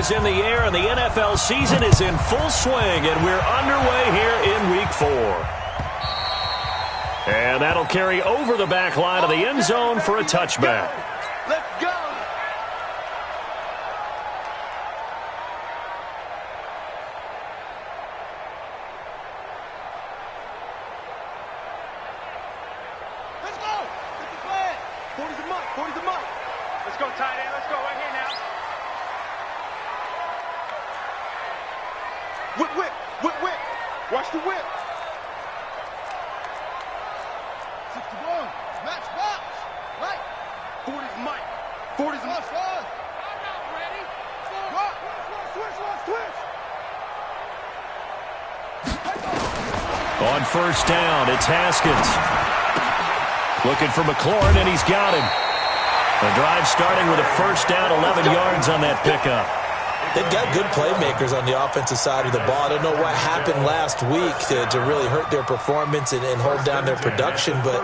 is in the air, and the NFL season is in full swing, and we're underway here in Week 4. And that'll carry over the back line of the end zone for a touchback. Let's go! Let's go! Get the flag! 40's a month, 40's a month. Let's go, tight end. Let's go right here now. Whip, whip, whip, whip. Watch the whip. 61. Match box. Right. 40's Mike. 40's Mike. I'm not ready. Switch. On first down, it's Haskins. Looking for McLaurin, and he's got him. The drive starting with a first down, 11 yards on that pickup. They've got good playmakers on the offensive side of the ball. I don't know what happened last week to really hurt their performance and hold down their production, but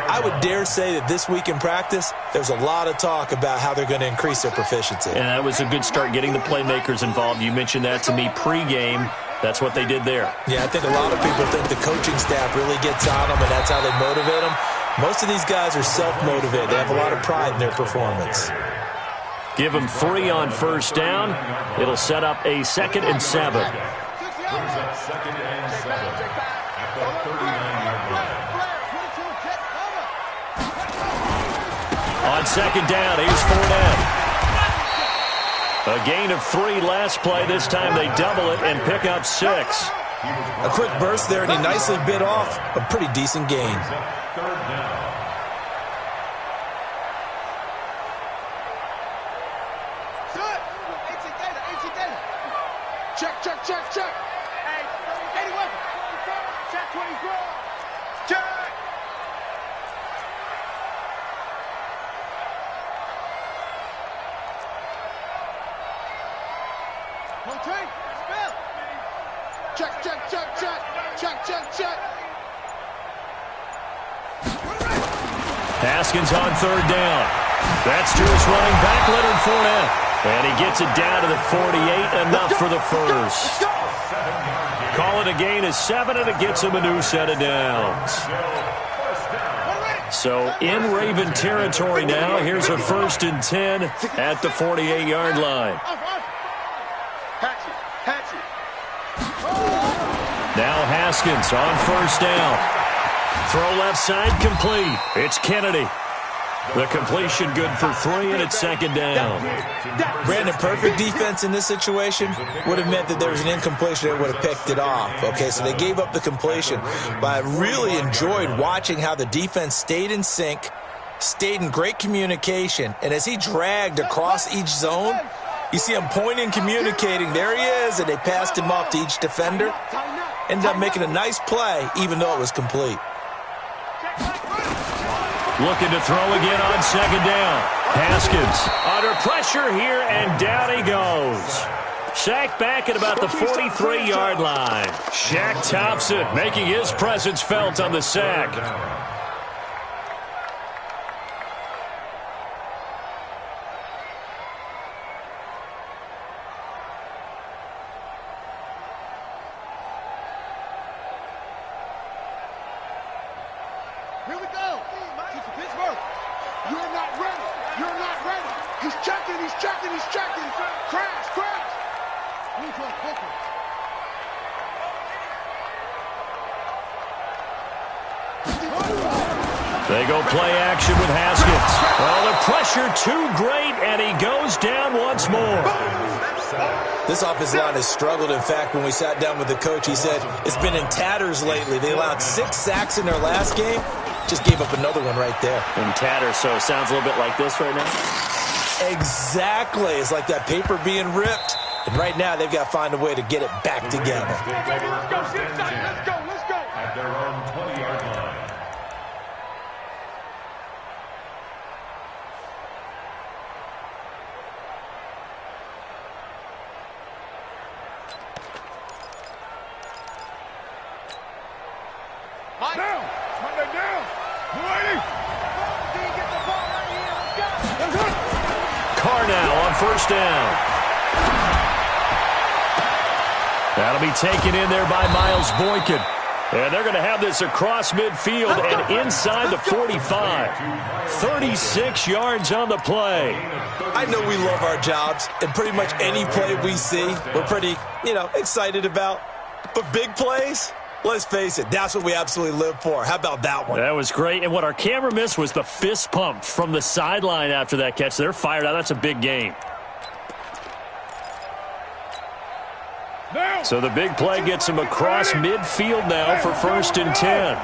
I would dare say that this week in practice, there's a lot of talk about how they're going to increase their proficiency. And that was a good start, getting the playmakers involved. You mentioned that to me pregame. That's what they did there. Yeah, I think a lot of people think the coaching staff really gets on them, and that's how they motivate them. Most of these guys are self-motivated. They have a lot of pride in their performance. Give them 3 on first down. It'll set up a 2nd and 7. On 2nd down, here's Fournette. A gain of 3 last play. This time they double it and pick up 6. A quick burst there, and he nicely bit off a pretty decent gain. Check. Hey, 81. Check 24. Check. Check. Haskins on 3rd down. That's to his running back, Leonard Fournette. And he gets it down to the 48, enough for the first. Call it a gain of 7, and it gets him a new set of downs. So in Raven territory now. Here's a 1st and 10 at the 48-yard line. Now Haskins on first down. Throw left side complete. It's Kennedy. The completion good for 3, and it's 2nd down. Brandon, perfect defense in this situation would have meant that there was an incompletion that would have picked it off. Okay, so they gave up the completion. But I really enjoyed watching how the defense stayed in sync, stayed in great communication, and as he dragged across each zone, you see him pointing, communicating. There he is, and they passed him off to each defender. Ended up making a nice play, even though it was complete. Looking to throw again on 2nd down. Haskins under pressure here, and down he goes. Sacked back at about the 43-yard line. Shaq Thompson making his presence felt on the sack. Here we go. Pittsburgh. You're not ready. He's checking. Crash. Move to a poker. They go play action with Haskins. Well, the pressure too great, and he goes down once more. This offensive line has struggled. In fact, when we sat down with the coach, he said it's been in tatters lately. They allowed 6 sacks in their last game. Just gave up another one right there. In tatters, so it sounds a little bit like this right now? Exactly. It's like that paper being ripped. And right now, they've got to find a way to get it back together. Let's go. At their own 20-yard line. Down. Carr now on first down. That'll be taken in there by Miles Boykin. And they're going to have this across midfield and inside the 45. 36 yards on the play. I know we love our jobs, and pretty much any play we see, we're pretty, excited about. But big plays, let's face it, that's what we absolutely live for. How about that one? That was great. And what our camera missed was the fist pump from the sideline after that catch. They're fired out. That's a big game. So the big play gets him across midfield now for 1st and 10.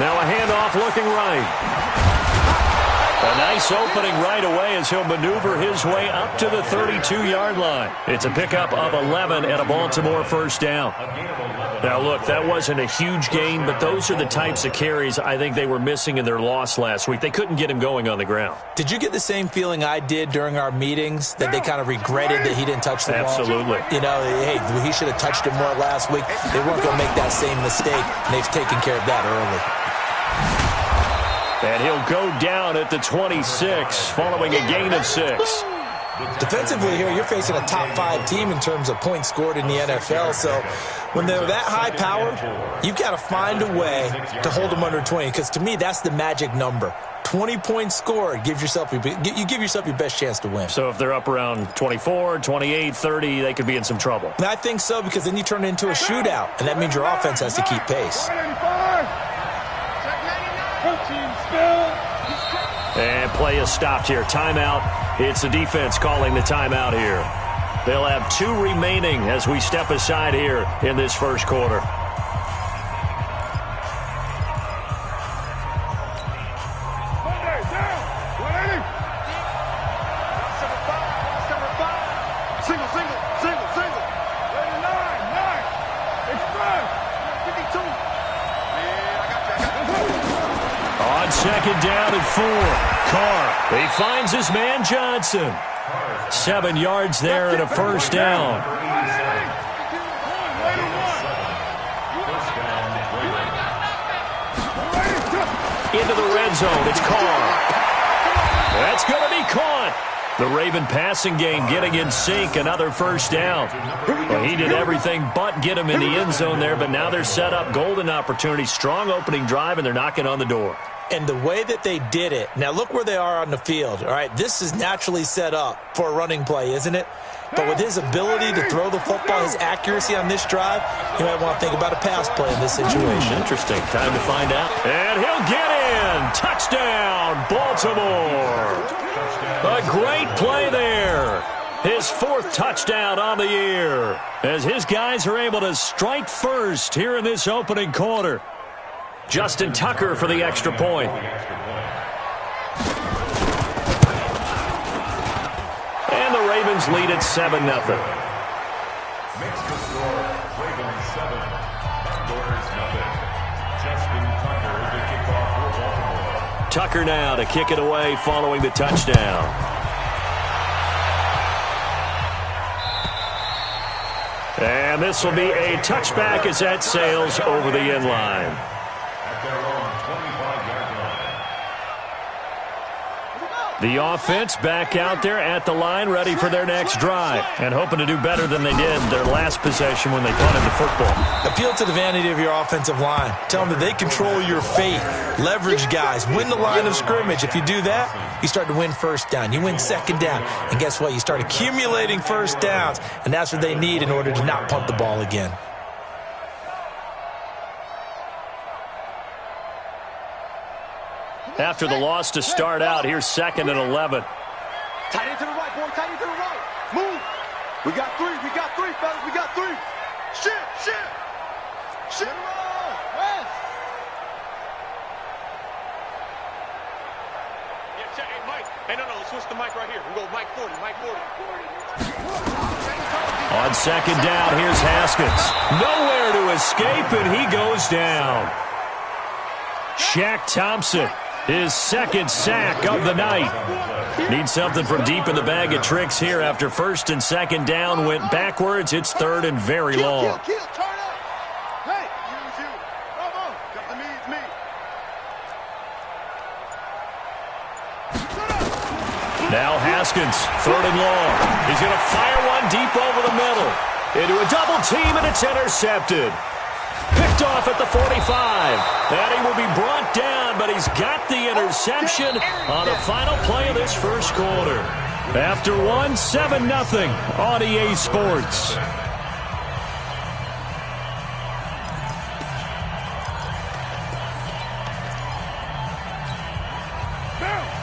Now a handoff looking right. A nice opening right away as he'll maneuver his way up to the 32-yard line. It's a pickup of 11 and a Baltimore first down. Now, look, that wasn't a huge gain, but those are the types of carries I think they were missing in their loss last week. They couldn't get him going on the ground. Did you get the same feeling I did during our meetings, that they kind of regretted that he didn't touch the ball? Absolutely. Hey, he should have touched it more last week. They weren't going to make that same mistake, and they've taken care of that early. And he'll go down at the 26 following a gain of 6. Defensively here, you're facing a top 5 team in terms of points scored in the NFL. So when they're that high-powered, you've got to find a way to hold them under 20. Because to me, that's the magic number. 20 points scored, you give yourself your best chance to win. So if they're up around 24, 28, 30, they could be in some trouble. And I think so, because then you turn it into a shootout, and that means your offense has to keep pace. And play is stopped here. Timeout. It's the defense calling the timeout here. They'll have 2 remaining as we step aside here in this first quarter. Second down and 4. Carr. He finds his man Johnson. 7 yards there and a first down. Into the red zone. It's Carr. That's going to be caught. The Raven passing game getting in sync. Another first down. Well, he did everything but get him in the end zone there, but now they're set up. Golden opportunity. Strong opening drive, and they're knocking on the door. And the way that they did it, now look where they are on the field, all right? This is naturally set up for a running play, isn't it? But with his ability to throw the football, his accuracy on this drive, you might want to think about a pass play in this situation. Interesting. Time to find out. And he'll get in. Touchdown, Baltimore. A great play there. His 4th touchdown on the year as his guys are able to strike first here in this opening quarter. Justin Tucker for the extra point. And the Ravens lead at 7-0. Makes the score Ravens 7, Condors 0. Justin Tucker, the kickoff for Baltimore. Tucker now to kick it away following the touchdown. And this will be a touchback as that sails over the end line. Their own 25-yard line. The offense back out there at the line, ready for their next drive, and hoping to do better than they did their last possession when they punted the football. Appeal to the vanity of your offensive line. Tell them that they control your fate. Leverage guys. Win the line of scrimmage. If you do that, you start to win first down. You win second down. And guess what? You start accumulating first downs, and that's what they need in order to not punt the ball again. After the loss to start out, here's 2nd and 11. Tight end to the right, boy. Tight end to the right. Move. We got 3. We got 3, fellas. We got 3. Shit. West. Yeah, check. Hey, Mike. Hey, no. Let's switch the mic right here. We go Mike 40. Mike 40. On second down, here's Haskins. Nowhere to escape, and he goes down. Shaq Thompson, his 2nd sack of the night. Need something from deep in the bag of tricks here after 1st and 2nd down went backwards. It's 3rd and very long. Kill. Turn up. Hey, use you. Come on. Got the me. Now Haskins, 3rd and long. He's going to fire one deep over the middle. Into a double team, and it's intercepted. Picked off at the 45. And he will be brought down, but he's got the interception on the final play of this first quarter. After one, 7-0 on EA Sports.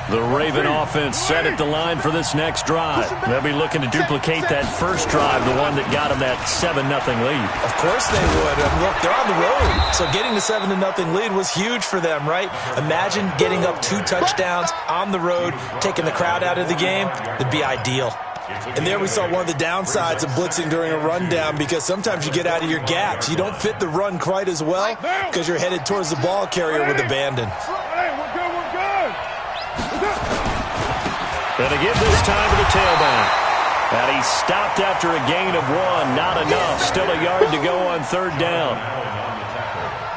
The Raven offense set at the line for this next drive. They'll be looking to duplicate that first drive, the one that got them that 7-0 lead. Of course they would. Look, they're on the road, so getting the 7-0 lead was huge for them, right? Imagine getting up 2 touchdowns on the road, taking the crowd out of the game. It'd be ideal. And there we saw one of the downsides of blitzing during a rundown, because sometimes you get out of your gaps. You don't fit the run quite as well because you're headed towards the ball carrier with abandon. And to give this time to the tailback. And he stopped after a gain of 1. Not enough. Still a yard to go on 3rd down.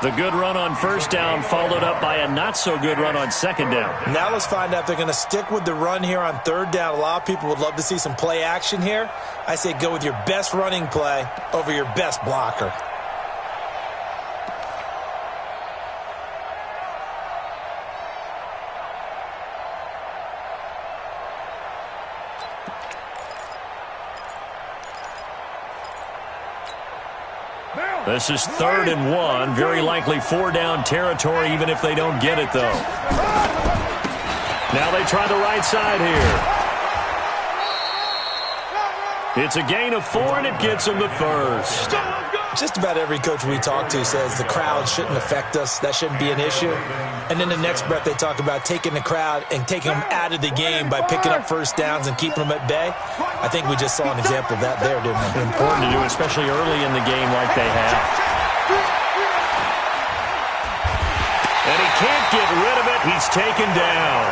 The good run on 1st down followed up by a not-so-good run on 2nd down. Now let's find out if they're going to stick with the run here on 3rd down. A lot of people would love to see some play action here. I say go with your best running play over your best blocker. This is 3rd and 1. Very likely 4-down territory, even if they don't get it, though. Now they try the right side here. It's a gain of 4, and it gets them the first. Just about every coach we talk to says the crowd shouldn't affect us. That shouldn't be an issue. And then the next breath they talk about taking the crowd and taking them out of the game by picking up 1st downs and keeping them at bay. I think we just saw an example of that there, didn't we? Important to do, especially early in the game like they have. And he can't get rid of it. He's taken down.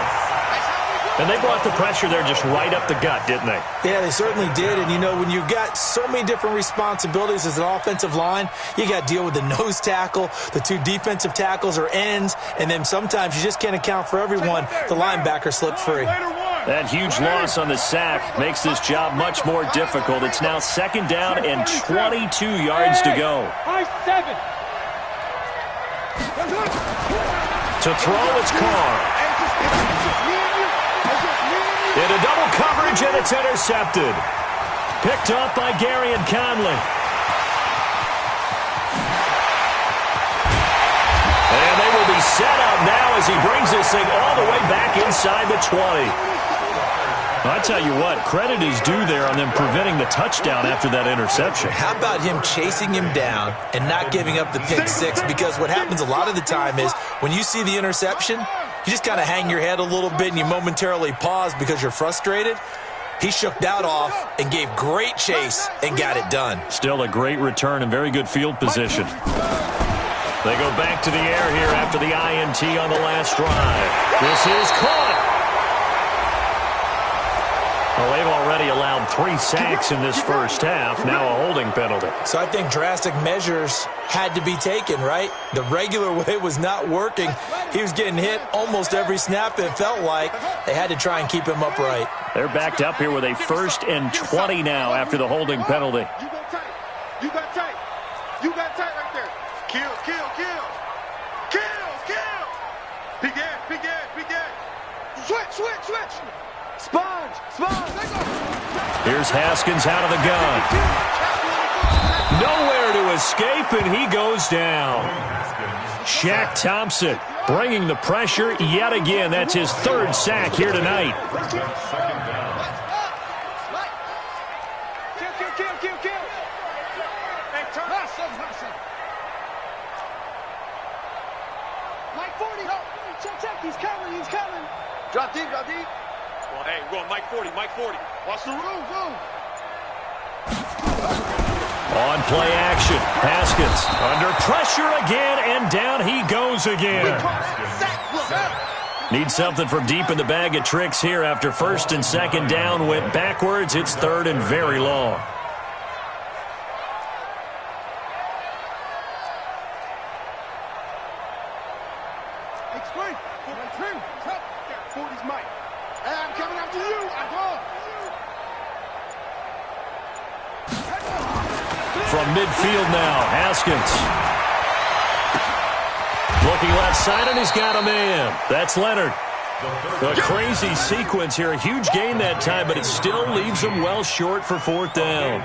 And they brought the pressure there just right up the gut, didn't they? Yeah, they certainly did. And, you know, when you've got so many different responsibilities as an offensive line, you got to deal with the nose tackle, the 2 defensive tackles or ends, and then sometimes you just can't account for everyone. The linebacker slipped free. That huge loss on the sack makes this job much more difficult. It's now 2nd down and 22 yards to go. To throw, it's Carr. Into double coverage, and it's intercepted. Picked up by Gary and Conley. And they will be set up now as he brings this thing all the way back inside the 20. I tell you what, credit is due there on them preventing the touchdown after that interception. How about him chasing him down and not giving up the pick 6? Because what happens a lot of the time is when you see the interception, you just kind of hang your head a little bit and you momentarily pause because you're frustrated. He shook that off and gave great chase and got it done. Still a great return and very good field position. They go back to the air here after the INT on the last drive. This is caught. Well, they've already allowed 3 sacks in this first half. Now a holding penalty. So I think drastic measures had to be taken, right? The regular way was not working. He was getting hit almost every snap, it felt like. They had to try and keep him upright. They're backed up here with a 1st and 20 now after the holding penalty. You go tight. You got tight. You got tight right there. Kill, kill, kill. Kill, kill. Big end, big end, big end. Switch, switch, switch. Sponge, sponge. Here's Haskins out of the gun. Nowhere to escape, and he goes down. Shaq Thompson bringing the pressure yet again. That's his 3rd sack here tonight. Kill, kill, kill, kill, kill. Hey, turn. Mike 40. Check, he's coming, he's coming. Drop deep, drop deep. Well, hey, we're going Mike 40, Mike 40. Watch the room, boom. On play action, Haskins under pressure again, and down he goes again. Need something from deep in the bag of tricks here after 1st and 2nd down went backwards. It's 3rd and very long. Explain. 40's Mike. Hey, I'm coming after you. I'm going. From midfield now, Haskins. Looking left side, and he's got a man. That's Leonard. A crazy sequence here. A huge gain that time, but it still leaves him well short for fourth down.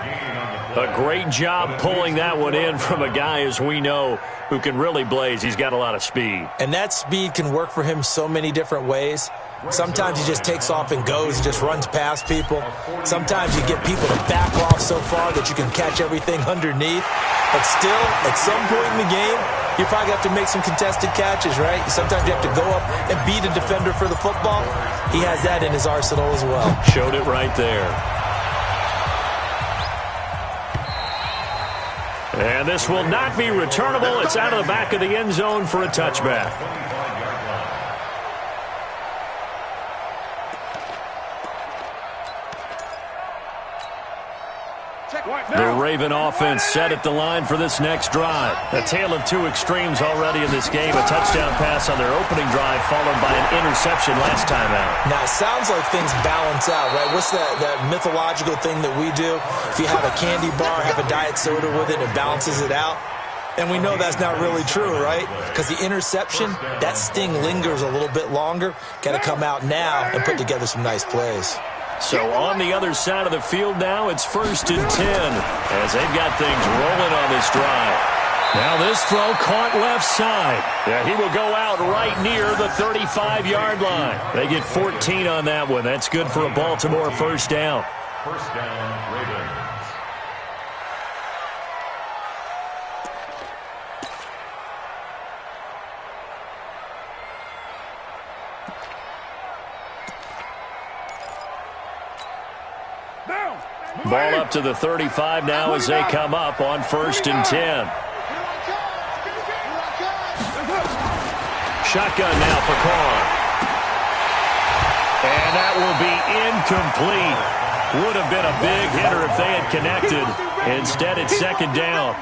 A great job pulling that one in from a guy, as we know, who can really blaze. He's got a lot of speed. And that speed can work for him so many different ways. Sometimes he just takes off and goes, just runs past people. Sometimes you get people to back off so far that you can catch everything underneath. But still, at some point in the game, you probably have to make some contested catches, right? Sometimes you have to go up and beat a defender for the football. He has that in his arsenal as well. Showed it right there. And this will not be returnable. It's out of the back of the end zone for a touchback. The Raven offense set at the line for this next drive. A tale of two extremes already in this game. A touchdown pass on their opening drive followed by an interception last time out. Now, it sounds like things balance out, right? What's that mythological thing that we do? If you have a candy bar, have a diet soda with it, it balances it out. And we know that's not really true, right? Because the interception, that sting lingers a little bit longer. Got to come out now and put together some nice plays. So on the other side of the field now, it's 1st and 10 as they've got things rolling on this drive. Now this throw caught left side. Yeah, he will go out right near the 35-yard line. They get 14 on that one. That's good for a Baltimore first down. First down, Ravens. Ball up to the 35 now as they come up on 1st and 10. Shotgun now for Carr. And that will be incomplete. Would have been a big hitter if they had connected. Instead, it's 2nd down.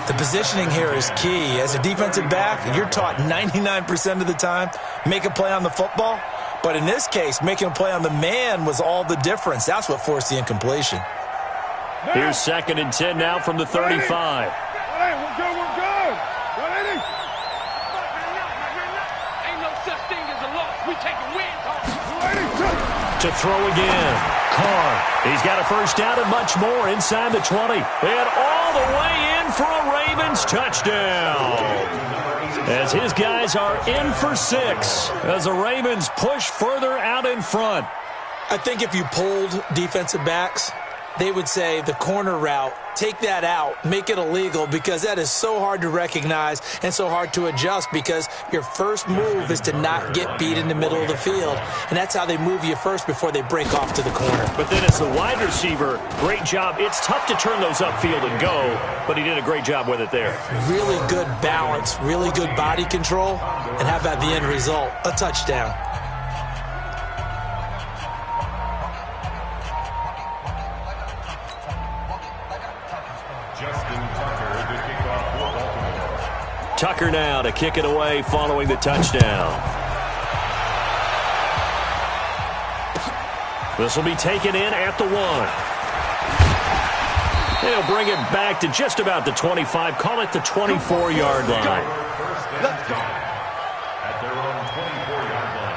The positioning here is key. As a defensive back, you're taught 99% of the time, make a play on the football. But in this case, making a play on the man was all the difference. That's what forced the incompletion. Here's 2nd and 10 now from the 35. We're good. Ain't no such thing as a loss. We take a win home. To throw again. Carr. He's got a first down and much more inside the 20. And all the way in for a Ravens touchdown. As his guys are in for 6 as the Ravens push further out in front. I think if you polled defensive backs, they would say the corner route, take that out, make it illegal, because that is so hard to recognize and so hard to adjust, because your first move is to not get beat in the middle of the field. And that's how they move you first before they break off to the corner. But then as the wide receiver, great job. It's tough to turn those upfield and go, but he did a great job with it there. Really good balance, really good body control, and how about the end result? A touchdown. Tucker now to kick it away following the touchdown. This will be taken in at the 1. He'll bring it back to just about the 25. Call it the 24-yard line. Let's go. At their own 24-yard line.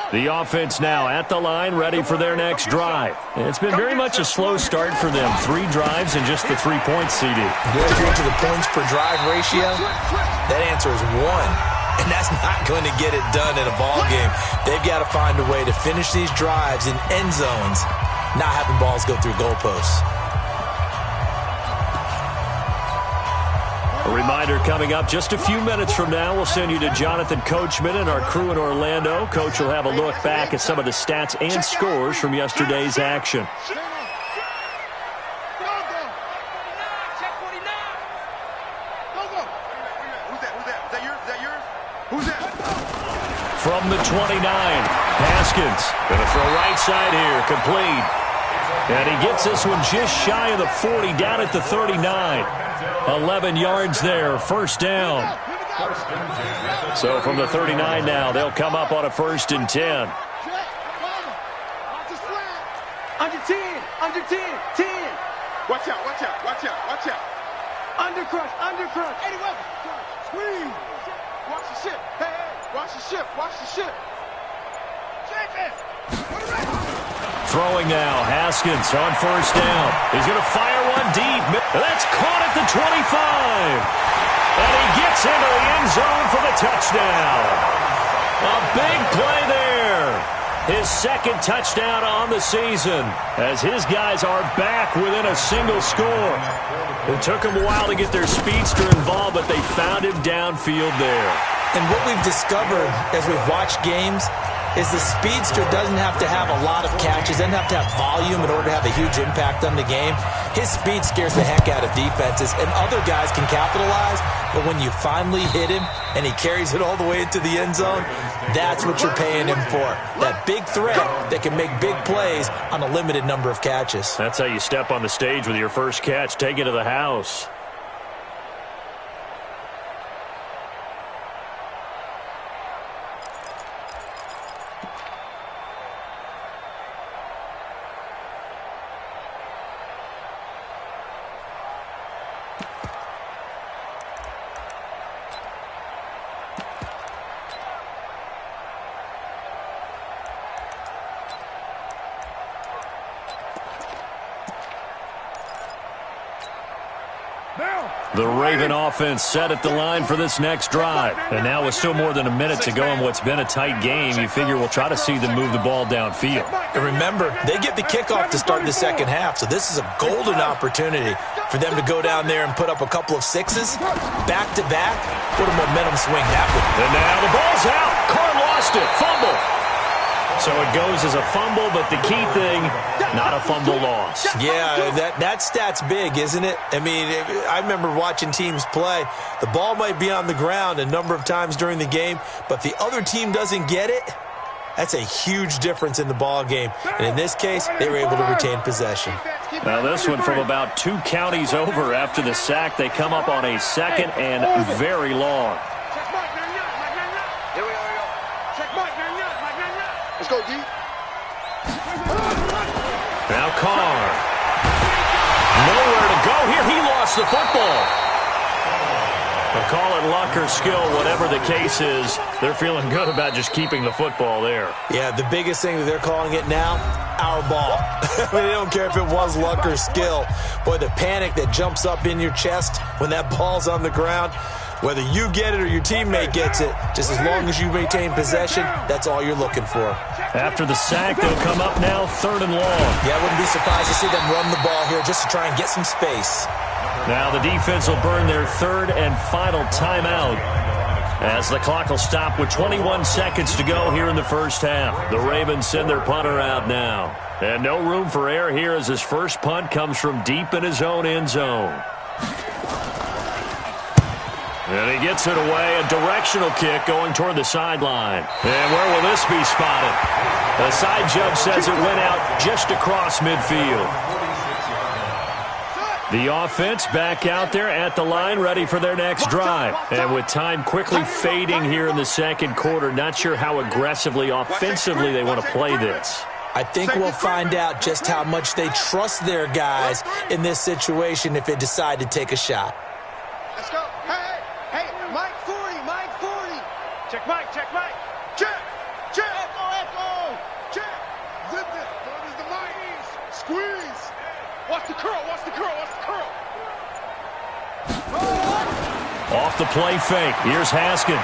The offense now at the line, ready for their next drive. It's been very much a slow start for them. 3 drives and just the 3 points, CD. If you into the points per drive ratio, that answer is 1. And that's not going to get it done in a ball game. They've got to find a way to finish these drives in end zones, not having balls go through goalposts. A reminder coming up just a few minutes from now, we'll send you to Jonathan Coachman and our crew in Orlando. Coach will have a look back at some of the stats and scores from yesterday's action. From the 29, Haskins going to throw right side here, complete. And he gets this one just shy of the 40, down at the 39. 11 yards there, first down. So from the 39 now, they'll come up on a 1st and 10. Under 10, under 10, 10. Watch out, watch out, watch out, watch out. Under crush, 81. Squeeze. Watch the ship. Hey, hey, watch the ship, watch the ship. Throwing now, Haskins on 1st down. He's going to fire one deep. That's caught at the 25. And he gets into the end zone for the touchdown. A big play there. His 2nd touchdown on the season as his guys are back within a single score. It took them a while to get their speedster involved, but they found him downfield there. And what we've discovered as we've watched games is the speedster doesn't have to have a lot of catches, doesn't have to have volume in order to have a huge impact on the game. His speed scares the heck out of defenses, and other guys can capitalize, but when you finally hit him and he carries it all the way into the end zone, that's what you're paying him for. That big threat that can make big plays on a limited number of catches. That's how you step on the stage with your first catch. Take it to the house. The Raven offense set at the line for this next drive. And now with still more than a minute to go in what's been a tight game, you figure we'll try to see them move the ball downfield. And remember, they get the kickoff to start the second half, so this is a golden opportunity for them to go down there and put up a couple of sixes, back-to-back. What a momentum swing that would be. And now the ball's out. Carr lost it. Fumble. So it goes as a fumble, but the key thing, not a fumble loss. Yeah, that stat's big, isn't it? I mean, I remember watching teams play. The ball might be on the ground a number of times during the game, but the other team doesn't get it. That's a huge difference in the ball game. And in this case, they were able to retain possession. Now this one from about 2 counties over after the sack. They come up on a 2nd and very long. Let's go, D. Now Carr. Nowhere to go here. He lost the football. They'll call it luck or skill, whatever the case is. They're feeling good about just keeping the football there. Yeah, the biggest thing that they're calling it now, our ball. I mean, they don't care if it was luck or skill. Boy, the panic that jumps up in your chest when that ball's on the ground, whether you get it or your teammate gets it, just as long as you maintain possession, that's all you're looking for. After the sack, they'll come up now 3rd and long. Yeah, I wouldn't be surprised to see them run the ball here just to try and get some space. Now the defense will burn their 3rd and final timeout as the clock will stop with 21 seconds to go here in the first half. The Ravens send their punter out now. And no room for error here as his first punt comes from deep in his own end zone. And he gets it away, a directional kick going toward the sideline. And where will this be spotted? The side judge says it went out just across midfield. The offense back out there at the line, ready for their next drive. And with time quickly fading here in the second quarter, not sure how aggressively, offensively they want to play this. I think we'll find out just how much they trust their guys in this situation if they decide to take a shot. Let's go. Hey, Mike 40, Mike 40. Check Mike, check Mike. Check. Echo. Check. Zip it. What is the mic? Squeeze. Watch the curl. Off the play fake. Here's Haskins.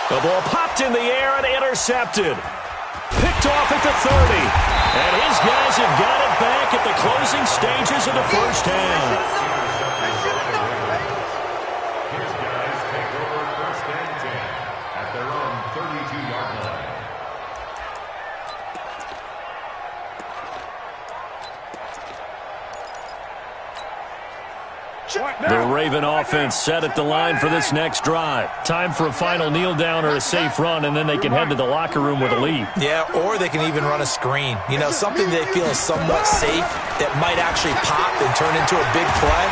The ball popped in the air and intercepted. Picked off at the 30. And his guys have got it back at the closing stages of the first half. His guys take over 1st and 10 at their own 32-yard line. The Raven offense set at the line for this next drive. Time for a final kneel down or a safe run, and then they can head to the locker room with a lead. Yeah, or they can even run a screen. You know, something they feel is somewhat safe that might actually pop and turn into a big play.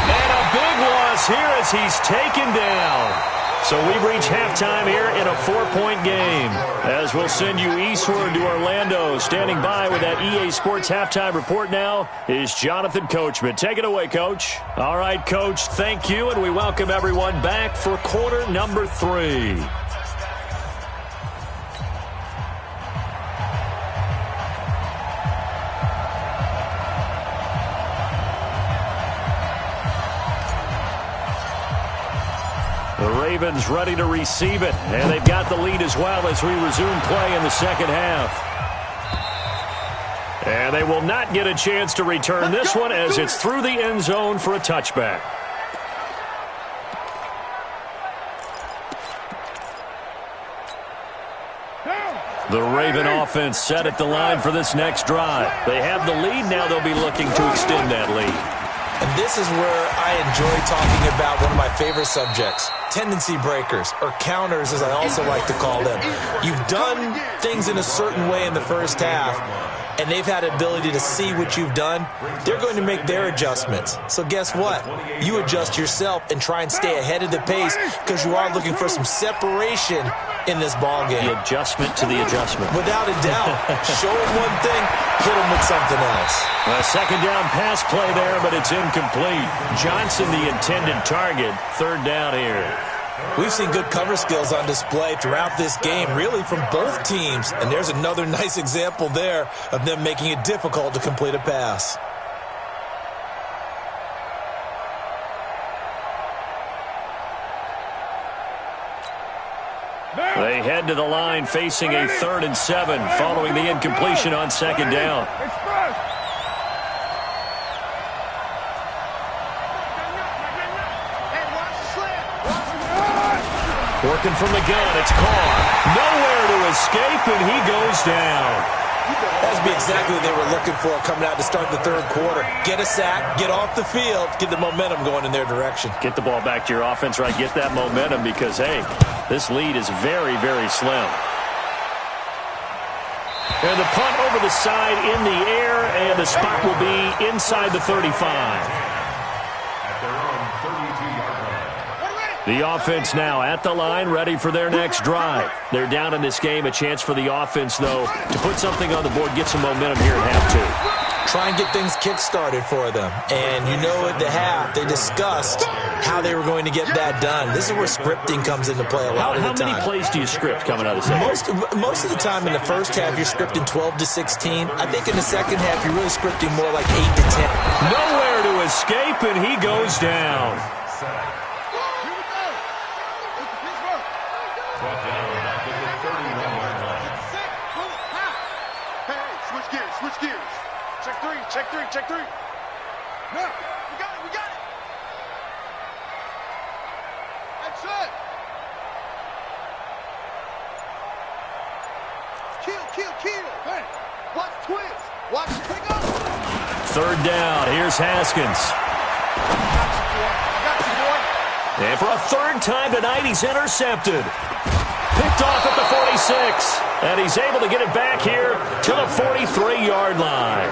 And a big loss here as he's taken down. So we've reached halftime here in a 4-point game. As we'll send you eastward to Orlando. Standing by with that EA Sports halftime report now is Jonathan Coachman. Take it away, Coach. All right, Coach, thank you, and we welcome everyone back for quarter number 3. The Ravens ready to receive it, and they've got the lead as well as we resume play in the second half. And they will not get a chance to return this one as it's through the end zone for a touchback. The Raven offense set at the line for this next drive. They have the lead. Now they'll be looking to extend that lead. And this is where I enjoy talking about one of my favorite subjects, tendency breakers, or counters as I also like to call them. You've done things in a certain way in the first half, and they've had the ability to see what you've done. They're going to make their adjustments. So guess what? You adjust yourself and try and stay ahead of the pace because you are looking for some separation in this ball game. The adjustment to the adjustment. Without a doubt. Show them one thing, hit them with something else. A second down pass play there, but it's incomplete. Johnson, the intended target. Third down here. We've seen good cover skills on display throughout this game, really from both teams. And there's another nice example there of them making it difficult to complete a pass. They head to the line facing a 3rd and 7 following the incompletion on second down. Working from the gun, it's Carr. Nowhere to escape, and he goes down. That would be exactly what they were looking for coming out to start the third quarter. Get a sack, get off the field, get the momentum going in their direction. Get the ball back to your offense, right? Get that momentum because, hey, this lead is very, very slim. And the punt over the side in the air, and the spot will be inside the 35. The offense now at the line, ready for their next drive. They're down in this game. A chance for the offense, though, to put something on the board, get some momentum here at half two. Try and get things kick-started for them. And you know at the half, they discussed how they were going to get that done. This is where scripting comes into play a lot of the time. How many plays do you script coming out of the second? Most of the time in the first half, you're scripting 12 to 16. I think in the second half, you're really scripting more like 8 to 10. Nowhere to escape, and he goes down. Check three. No, we got it. That's it. Kill. Hey, watch the twist. Watch the pick up. Third down. Here's Haskins. I got you, boy. And for a third time tonight, he's intercepted. Picked off at the 46. And he's able to get it back here to the 43-yard line.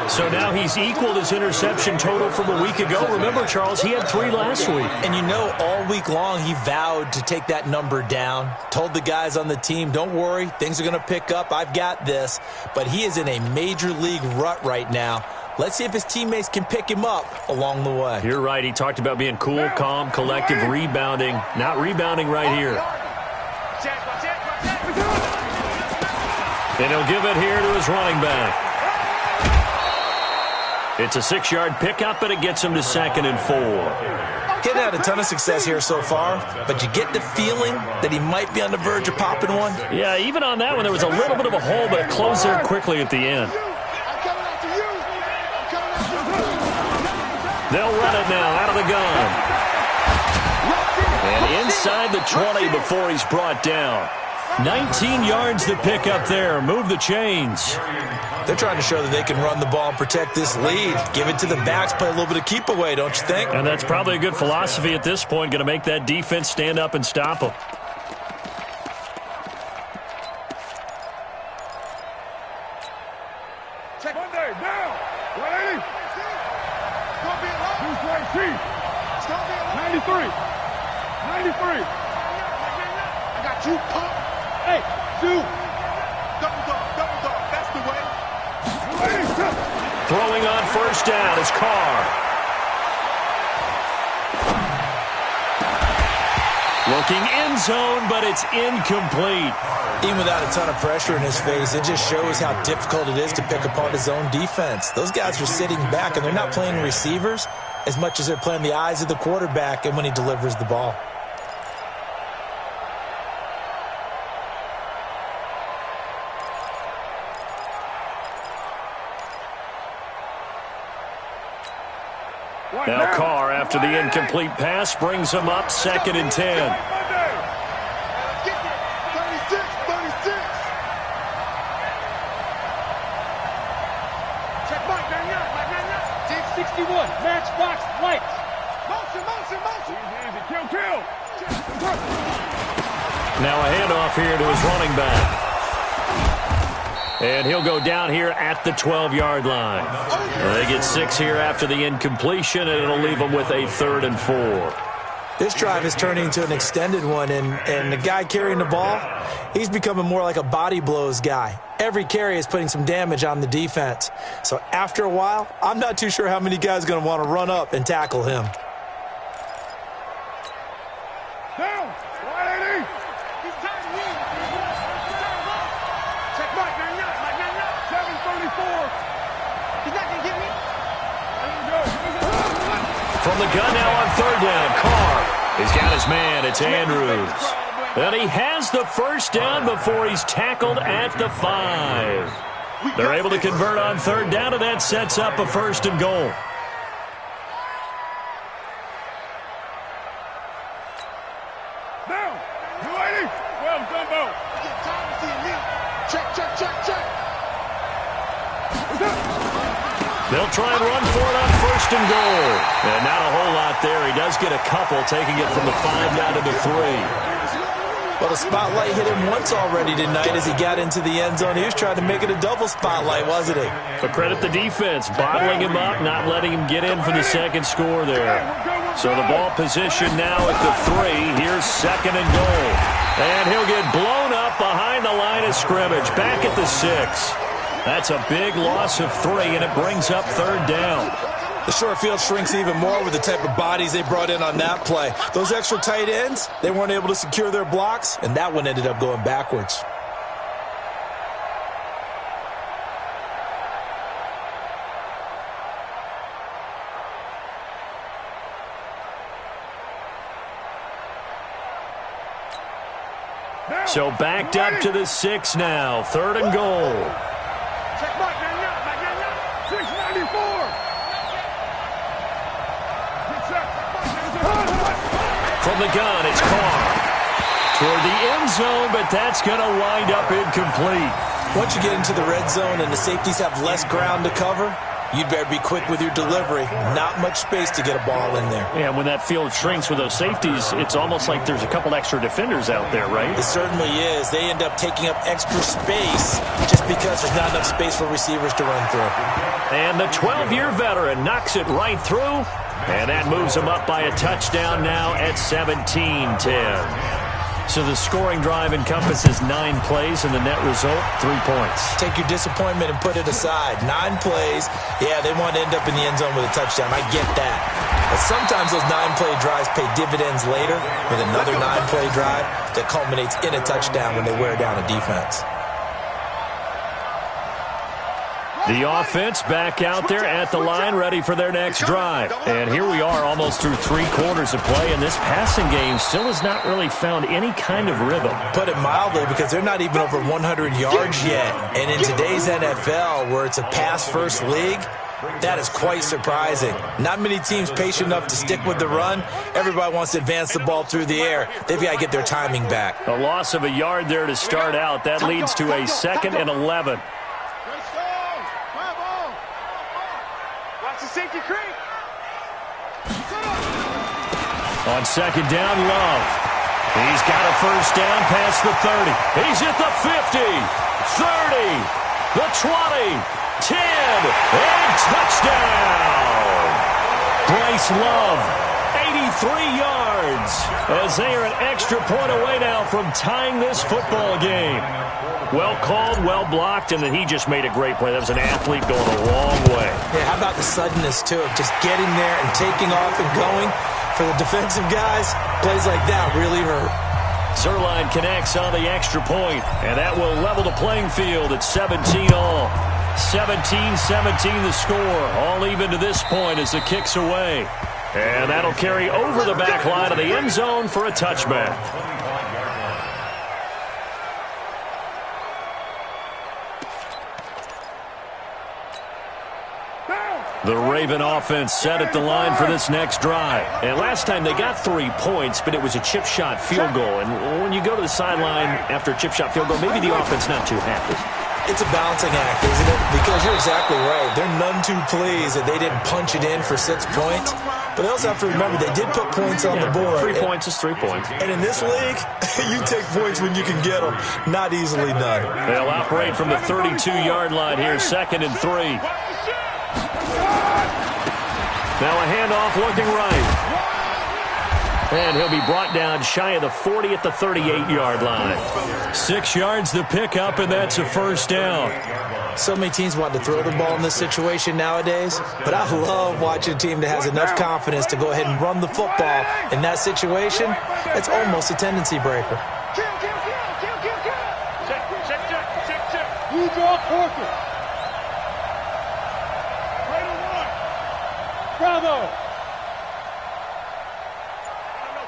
So now he's equaled his interception total from a week ago. Remember, Charles, he had 3 last week. And you know, all week long he vowed to take that number down. Told the guys on the team, don't worry, things are going to pick up. I've got this. But he is in a major league rut right now. Let's see if his teammates can pick him up along the way. You're right. He talked about being cool, calm, collective, rebounding. Not rebounding right here. And he'll give it here to his running back. It's a 6-yard pickup, and it gets him to 2nd and 4. Getting had a ton of success here so far, but you get the feeling that he might be on the verge of popping one. Yeah, even on that one, there was a little bit of a hole, but it closed there quickly at the end. They'll run it now out of the gun. And inside the 20 before he's brought down. 19 yards to pick up there. Move the chains. They're trying to show that they can run the ball and protect this lead. Give it to the backs, play a little bit of keep away, don't you think? And that's probably a good philosophy at this point. Going to make that defense stand up and stop them. Check Monday, down. 180. 93. 93. I got you, pump. Hey, two. Double dog. That's the way. Throwing on first down is Carr. Looking end zone, but it's incomplete. Even without a ton of pressure in his face, it just shows how difficult it is to pick apart his own defense. Those guys are sitting back, and they're not playing receivers as much as they're playing the eyes of the quarterback and when he delivers the ball. Now Carr, after the incomplete pass, brings him up 2nd and 10. Get it. 36. Check Mike 61. Matchbox lights. Motion. Easy. Kill. Now a handoff here to his running back. And he'll go down here at the 12-yard line. They get 6 here after the incompletion, and it'll leave them with a 3rd and 4. This drive is turning into an extended one, and the guy carrying the ball, he's becoming more like a body blows guy. Every carry is putting some damage on the defense. So after a while, I'm not too sure how many guys are going to want to run up and tackle him. Down. 180. He's tired of winning. Check Mike 99. 734. He's not going to get me. From the gun now on 3rd down, Carr. He's got his man. It's Andrews. And he has the first down before he's tackled at the 5. They're able to convert on 3rd down, and that sets up a 1st and goal. Down. 280. Well done, Bo. Get tired of seeing me. Check. They'll try and run for it on 1st and goal. And not a whole lot there. He does get a couple, taking it from the 5 down to the 3. Well, the spotlight hit him once already tonight as he got into the end zone. He was trying to make it a double spotlight, wasn't he? But credit the defense, bottling him up, not letting him get in for the 2nd score there. So the ball position now at the 3. Here's 2nd and goal. And he'll get blown up behind the line of scrimmage, back at the 6. That's a big loss of 3, and it brings up 3rd down. The short field shrinks even more with the type of bodies they brought in on that play. Those extra tight ends, they weren't able to secure their blocks, and that one ended up going backwards. So backed up to the 6 now. 3rd and goal. Check Mike 99. 694. From the gun, it's Carr. Toward the end zone, but that's going to wind up incomplete. Once you get into the red zone and the safeties have less ground to cover, you'd better be quick with your delivery. Not much space to get a ball in there. Yeah, when that field shrinks with those safeties, it's almost like there's a couple extra defenders out there, right? It certainly is. They end up taking up extra space just because there's not enough space for receivers to run through. And the 12-year veteran knocks it right through, and that moves him up by a touchdown now at 17-10. So the scoring drive encompasses 9 plays, and the net result, 3 points. Take your disappointment and put it aside. 9 plays. Yeah, they want to end up in the end zone with a touchdown. I get that. But sometimes those 9-play drives pay dividends later with another 9-play drive that culminates in a touchdown when they wear down a defense. The offense back out there at the line, ready for their next drive. And here we are almost through 3 quarters of play, and this passing game still has not really found any kind of rhythm. Put it mildly, because they're not even over 100 yards yet. And in today's NFL, where it's a pass-first league, that is quite surprising. Not many teams patient enough to stick with the run. Everybody wants to advance the ball through the air. They've got to get their timing back. A loss of a yard there to start out. That leads to a 2nd and 11. Watch the safety creep. On 2nd down, Love. He's got a first down past the 30. He's at the 50, 30, the 20. 10, and touchdown! Bryce Love, 83 yards, as they are an extra point away now from tying this football game. Well called, well blocked, and then he just made a great play. That was an athlete going a long way. Yeah, how about the suddenness, too, of just getting there and taking off and going? For the defensive guys, plays like that really hurt. Zerline connects on the extra point, and that will level the playing field at 17 all. 17-17 the score. All even to this point as the kick's away. And that'll carry over the back line of the end zone for a touchback. The Raven offense set at the line for this next drive. And last time they got 3 points, but it was a chip shot field goal. And when you go to the sideline after a chip shot field goal, maybe the offense not too happy. It's a balancing act, isn't it? Because you're exactly right. They're none too pleased that they didn't punch it in for 6 points. But they also have to remember they did put points on the board. 3 points is 3 points. And in this league, you take points when you can get them. Not easily done. They'll operate from the 32-yard line here, 2nd and 3. Now a handoff looking right. And he'll be brought down shy of the 40 at the 38-yard line. 6 yards the pickup, and that's a first down. So many teams want to throw the ball in this situation nowadays, but I love watching a team that has enough confidence to go ahead and run the football. In that situation, it's almost a tendency breaker. Check. You draw Corker. Right on one. Bravo.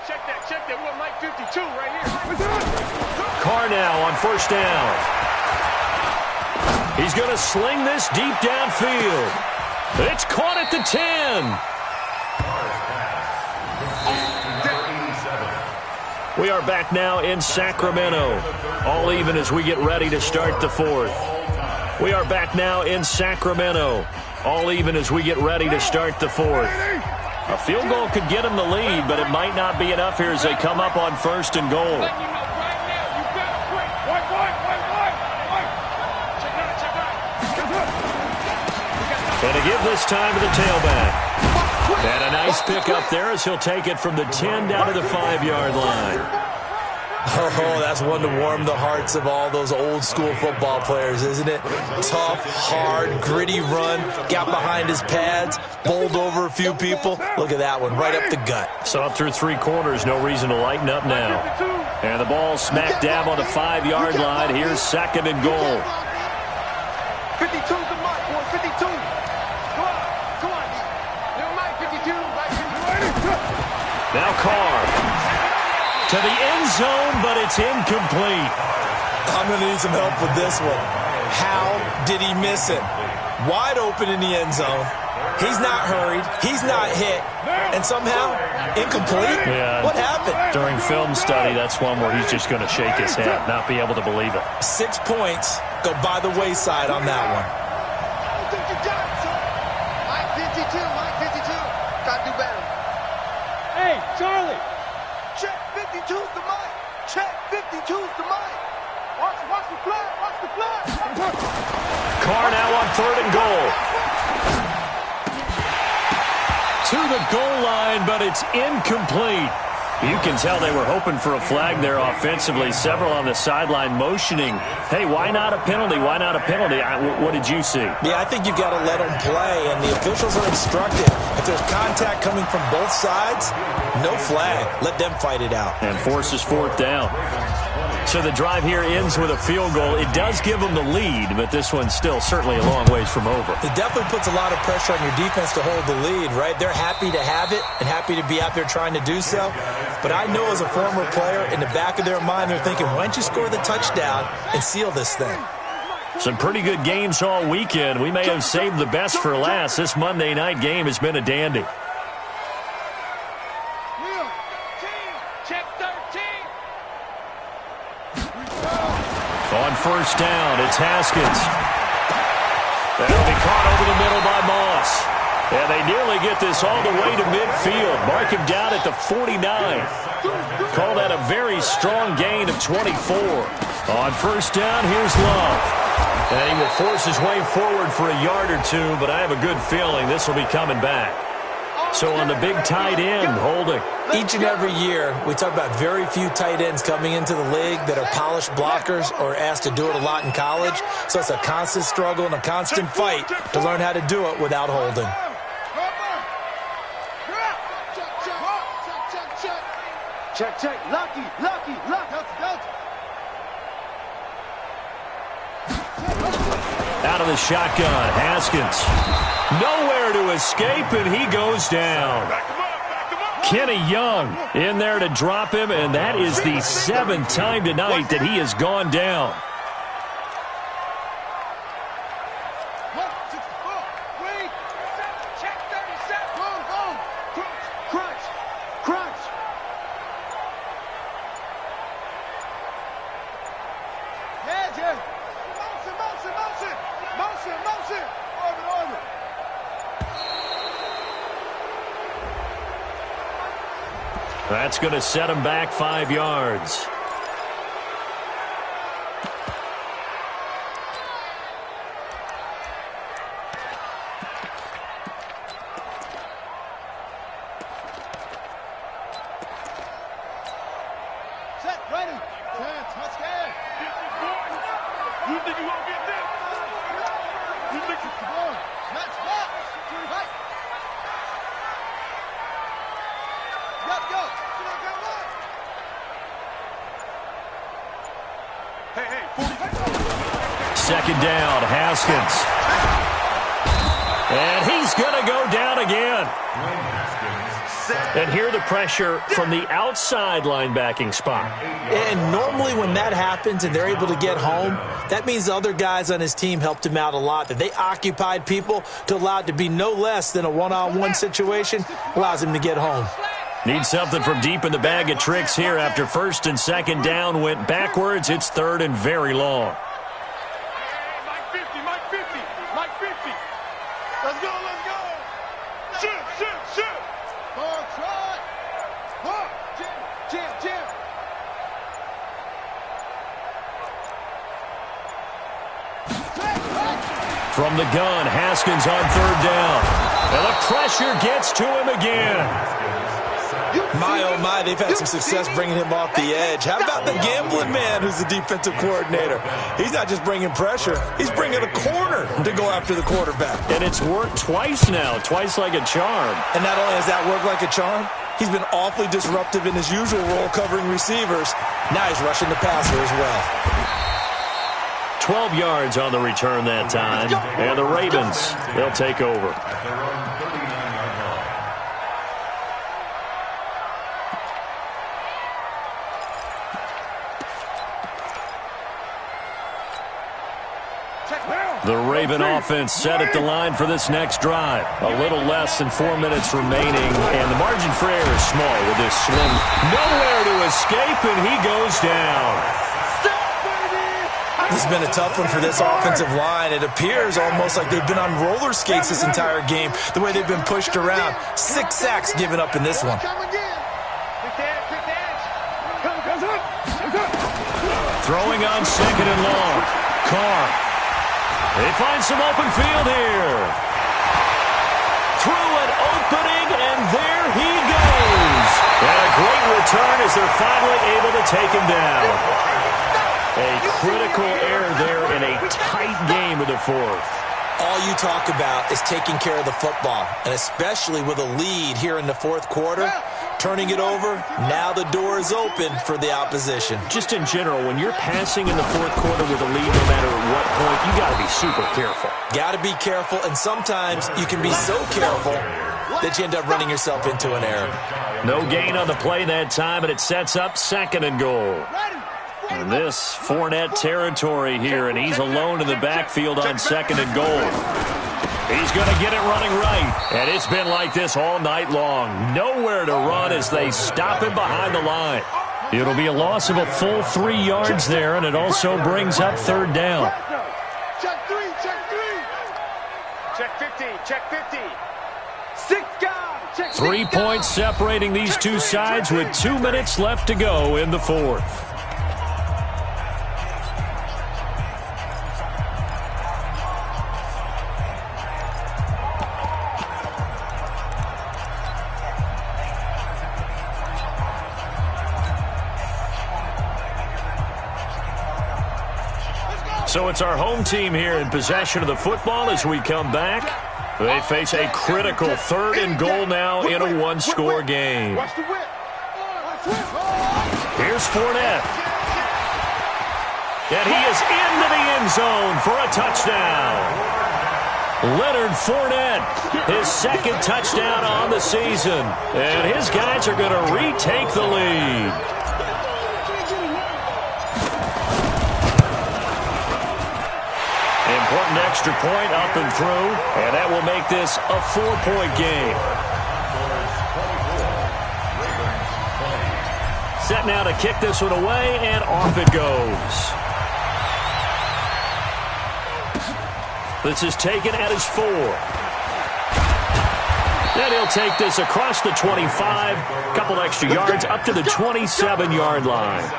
Check that. We're Mike 52 right here. Carr now on first down. He's going to sling this deep downfield. It's caught at the 10. We are back now in Sacramento. All even as we get ready to start the 4th. We are back now in Sacramento. All even as we get ready to start the 4th. A field goal could get them the lead, but it might not be enough here as they come up on 1st and goal. And to give this time to the tailback. And a nice pickup there as he'll take it from the 10 down to the 5-yard line. Oh, that's one to warm the hearts of all those old-school football players, isn't it? Tough, hard, gritty run, got behind his pads, bowled over a few people. Look at that one, right up the gut. Saw it through 3 quarters, no reason to lighten up now. And the ball smack dab on the 5-yard line. Here's 2nd and goal. 52's the mark, boy, 52. Come on. Mike 52, Mike 52. Now Carr. To the end zone, but it's incomplete. I'm going to need some help with this one. How did he miss it? Wide open in the end zone. He's not hurried. He's not hit. And somehow, incomplete? Yeah. What happened? During film study, that's one where he's just going to shake his head, not be able to believe it. 6 points go by the wayside on that one. I think you got it, son. Mike 52. Got to do better. Hey, Charlie. Check 52's the mic. Check 52's the mic. Watch the flag. Carr now on 3rd and goal. To the goal line, but it's incomplete. You can tell they were hoping for a flag there offensively. Several on the sideline motioning. Hey, why not a penalty? Why not a penalty? What did you see? Yeah, I think you've got to let them play, and the officials are instructed. If there's contact coming from both sides, no flag. Let them fight it out. And forces 4th down. So the drive here ends with a field goal. It does give them the lead, but this one's still certainly a long ways from over. It definitely puts a lot of pressure on your defense to hold the lead, right? They're happy to have it and happy to be out there trying to do so. But I know as a former player, in the back of their mind, they're thinking, why don't you score the touchdown and seal this thing? Some pretty good games all weekend. We may have saved the best for last. This Monday night game has been a dandy. On first down, it's Haskins. That'll be caught over the middle by Moss. And they nearly get this all the way to midfield. Mark him down at the 49. Call that a very strong gain of 24. On first down, here's Love. And he will force his way forward for a yard or two, but I have a good feeling this will be coming back. So on the big tight end, holding. Each and every year, we talk about very few tight ends coming into the league that are polished blockers or asked to do it a lot in college. So it's a constant struggle and a constant fight to learn how to do it without holding. Check, check. Lucky. Out of the shotgun, Haskins. Nowhere to escape, and he goes down. Kenny Young in there to drop him, and that is the 7th time tonight that he has gone down. That's going to set him back 5 yards. Set, ready. Touchdown. You think you won't get this? You think it's the ball? Let's go. Right. Go. Second down, Haskins. And he's going to go down again. And here the pressure from the outside linebacking spot. And normally when that happens and they're able to get home, that means the other guys on his team helped him out a lot. That they occupied people to allow it to be no less than a one-on-one situation allows him to get home. Need something from deep in the bag of tricks here after first and second down went backwards. It's third and very long. Mike 50. Let's go. Shoot. Ball try. Ball. Jam. From the gun, Haskins on third down. And the pressure gets to him again. My, oh my, they've had some success bringing him off the edge. How about the gambling man who's the defensive coordinator? He's not just bringing pressure. He's bringing a corner to go after the quarterback. And it's worked twice now, twice like a charm. And not only has that worked like a charm, he's been awfully disruptive in his usual role covering receivers. Now he's rushing the passer as well. 12 yards on the return that time. And the Ravens, they'll take over. The Raven offense set at the line for this next drive. A little less than 4 minutes remaining, and the margin for error is small with this swing. Nowhere to escape, and he goes down. This has been a tough one for this offensive line. It appears almost like they've been on roller skates this entire game, the way they've been pushed around. 6 sacks given up in this one. Throwing on second and long. Carr. They find some open field here. Through an opening, and there he goes. And a great return as they're finally able to take him down. A critical error there in a tight game of the fourth. All you talk about is taking care of the football, and especially with a lead here in the fourth quarter, turning it over. Now the door is open for the opposition. Just in general, when you're passing in the fourth quarter with a lead, no matter at what point, you got to be super careful. Got to be careful, and sometimes you can be so careful that you end up running yourself into an error. No gain on the play that time, and it sets up 2nd and goal. And this Fournette territory here, and he's alone in the backfield on 2nd and goal. He's going to get it running right, and it's been like this all night long. Nowhere to run as they stop him behind the line. It'll be a loss of a full 3 yards there, and it also brings up 3rd down. Check 3, check 3. Check 50, check 50. 6 guys, check 6 3 points separating these two sides with 2 minutes left to go in the fourth. So it's our home team here in possession of the football as we come back. They face a critical 3rd and goal now in a one-score game. Watch the whip. Here's Fournette. And he is into the end zone for a touchdown. Leonard Fournette, his 2nd touchdown on the season. And his guys are going to retake the lead. Important extra point up and through, and that will make this a 4-point game. Set now to kick this one away, and off it goes. This is taken at his 4. Then he'll take this across the 25, couple extra yards up to the 27-yard line.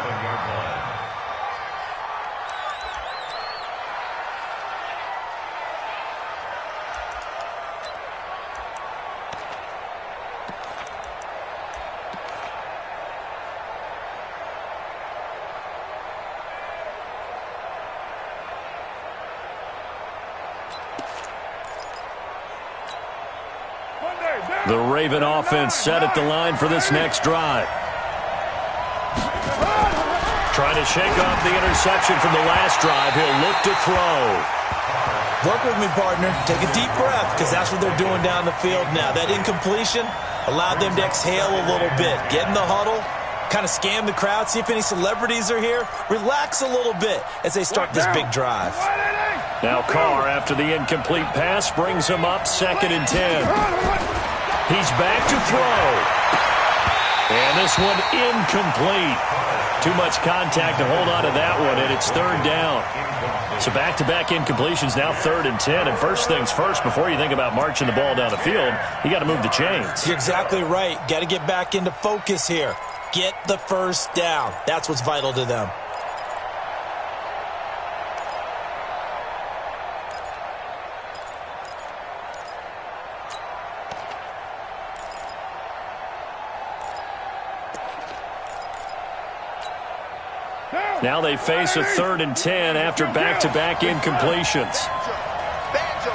The Raven offense set at the line for this next drive. Trying to shake off the interception from the last drive. He'll look to throw. Work with me, partner. Take a deep breath, because that's what they're doing down the field now. That incompletion allowed them to exhale a little bit. Get in the huddle, kind of scan the crowd, see if any celebrities are here. Relax a little bit as they start this big drive. Now Carr, after the incomplete pass, brings him up 2nd and 10. He's back to throw. And this one incomplete. Too much contact to hold on to that one, and it's 3rd down. So back-to-back incompletions, now 3rd and 10. And first things first, before you think about marching the ball down the field, you got to move the chains. You're exactly right. Got to get back into focus here. Get the first down. That's what's vital to them. Now they face a 3rd and 10 after back-to-back incompletions. Banjo.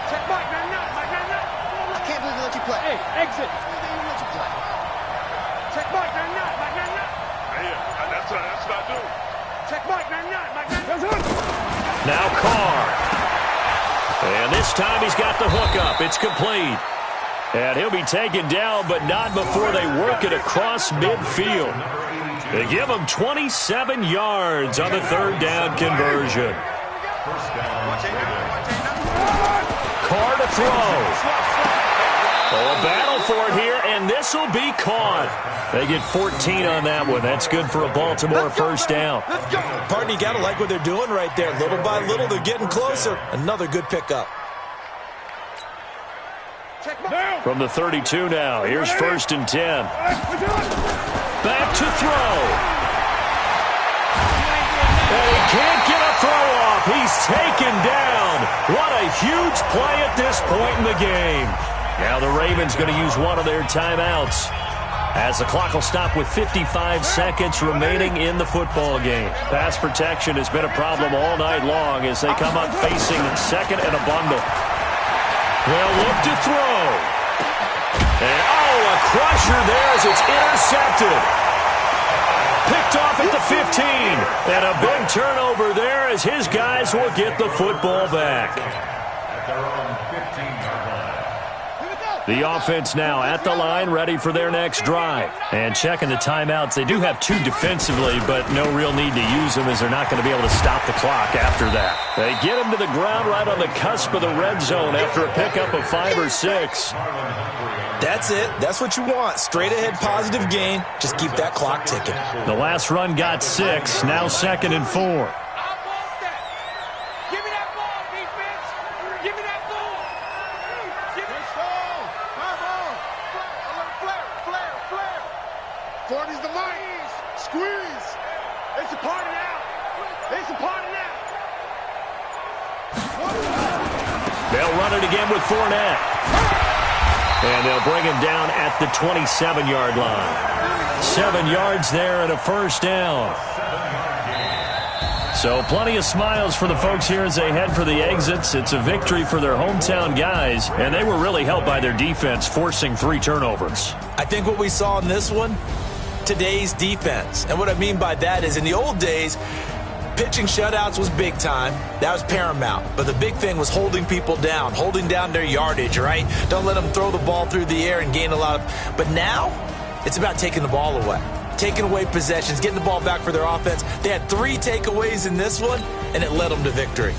Check Mike, not. I can't believe they let you play. Hey, exit. They didn't let you play. Check Mike, not. Yeah, that's what I do. Check Mike, not. Now Carr. And this time he's got the hook up. It's complete. And he'll be taken down, but not before they work it across midfield. They give him 27 yards on the 3rd down conversion. Carr to throw. Oh, a battle for it here, and this will be caught. They get 14 on that one. That's good for a Baltimore first down. Partner, you got to like what they're doing right there. Little by little, they're getting closer. Another good pickup. From the 32 now, here's 1st and 10. Back to throw. And he can't get a throw off. He's taken down. What a huge play at this point in the game. Now the Ravens going to use one of their timeouts, as the clock will stop with 55 seconds remaining in the football game. Pass protection has been a problem all night long as they come up facing 2nd and a bundle. They'll look to throw. And, oh, a crusher there as it's intercepted. Picked off at the 15. And a big turnover there as his guys will get the football back. At their own 15-yard line. The offense now at the line, ready for their next drive. And checking the timeouts. They do have 2 defensively, but no real need to use them as they're not going to be able to stop the clock after that. They get him to the ground right on the cusp of the red zone after a pickup of 5 or 6. That's it. That's what you want. Straight ahead positive gain. Just keep that clock ticking. The last run got 6. Now 2nd and 4. Forty's the mic. Squeeze. It's a party now. It's a party now. They'll run it again with Fournette. And they'll bring him down at the 27-yard line. 7 yards there and a first down. So plenty of smiles for the folks here as they head for the exits. It's a victory for their hometown guys, and they were really helped by their defense, forcing 3 turnovers. I think what we saw in this one, today's defense. And what I mean by that is in the old days, pitching shutouts was big time. That was paramount. But the big thing was holding people down, holding down their yardage, right? Don't let them throw the ball through the air and gain a lot of... But now, it's about taking the ball away. Taking away possessions, getting the ball back for their offense. They had 3 takeaways in this one, and it led them to victory.